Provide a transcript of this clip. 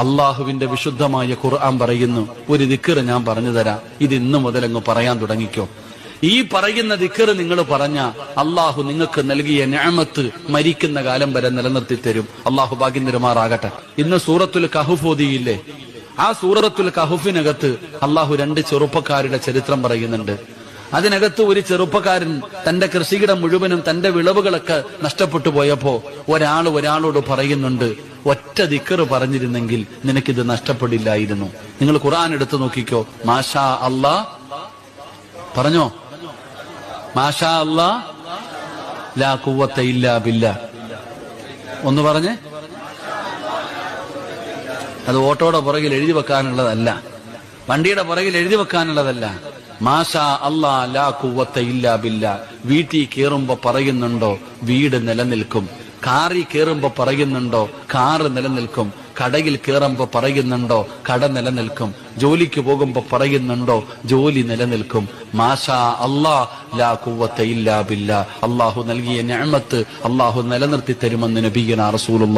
അള്ളാഹുവിന്റെ വിശുദ്ധമായ ഖുർആൻ പറയുന്നു, ഒരു ദിക്ർ ഞാൻ പറഞ്ഞു തരാം, ഇത് ഇന്നു മുതൽ അങ്ങ് പറയാൻ തുടങ്ങിക്കോ. ഈ പറയുന്ന ദിക്ർ നിങ്ങൾ പറഞ്ഞ അള്ളാഹു നിങ്ങൾക്ക് നൽകിയ നിഅമത്ത് മരിക്കുന്ന കാലം വരെ നിലനിർത്തി തരും. അള്ളാഹു ഭാഗ്യം തരുമാറാകട്ടെ. ഇന്ന് സൂറത്തുൽ കഹ്ഫ് ഓതിയില്ലേ? ആ സൂറത്തുൽ കഹ്ഫിനകത്ത് അള്ളാഹു 2 ചെറുപ്പക്കാരുടെ ചരിത്രം പറയുന്നുണ്ട്. അതിനകത്ത് ഒരു ചെറുപ്പക്കാരൻ തന്റെ കൃഷിയിടം മുഴുവനും തന്റെ വിളവുകളൊക്കെ നഷ്ടപ്പെട്ടു പോയപ്പോ ഒരാളോട് പറയുന്നുണ്ട്, ഒറ്റ ദിക്ർ പറഞ്ഞിരുന്നെങ്കിൽ നിനക്കിത് നഷ്ടപ്പെടില്ലായിരുന്നു. നിങ്ങൾ ഖുർആൻ എടുത്തു നോക്കിക്കോ. മാഷാ അല്ലാ പറഞ്ഞോ, മാഷാ അല്ലാ ലാ ഖുവത ഇല്ലാ ബില്ലാ. ഒന്ന് പറഞ്ഞേ. അത് ഓട്ടോയുടെ പുറകിൽ എഴുതി വെക്കാനുള്ളതല്ല, വണ്ടിയുടെ പുറകിൽ എഴുതി വെക്കാനുള്ളതല്ല. മാഷാ അല്ലാ ലാ ഖുവത ഇല്ലാ ബില്ലാ. വീട്ടിൽ കയറുമ്പോ പറയുന്നുണ്ടോ, വീട് നിലനിൽക്കും. കാറിൽ കയറുമ്പോ പറയുന്നുണ്ടോ, കാറ് നിലനിൽക്കും. കടയിൽ കയറുമ്പോ പറയുന്നുണ്ടോ, കട നിലനിൽക്കും. ജോലിക്ക് പോകുമ്പോ പറയുന്നുണ്ടോ, ജോലി നിലനിൽക്കും. മാഷാ അല്ലാ ലാ ഖുവത ഇല്ലാ ബില്ലാ. അള്ളാഹു നൽകിയ നിഅമത്ത് അള്ളാഹു നിലനിർത്തി തരുമെന്ന് നബിയുനാ റസൂലുള്ളാഹി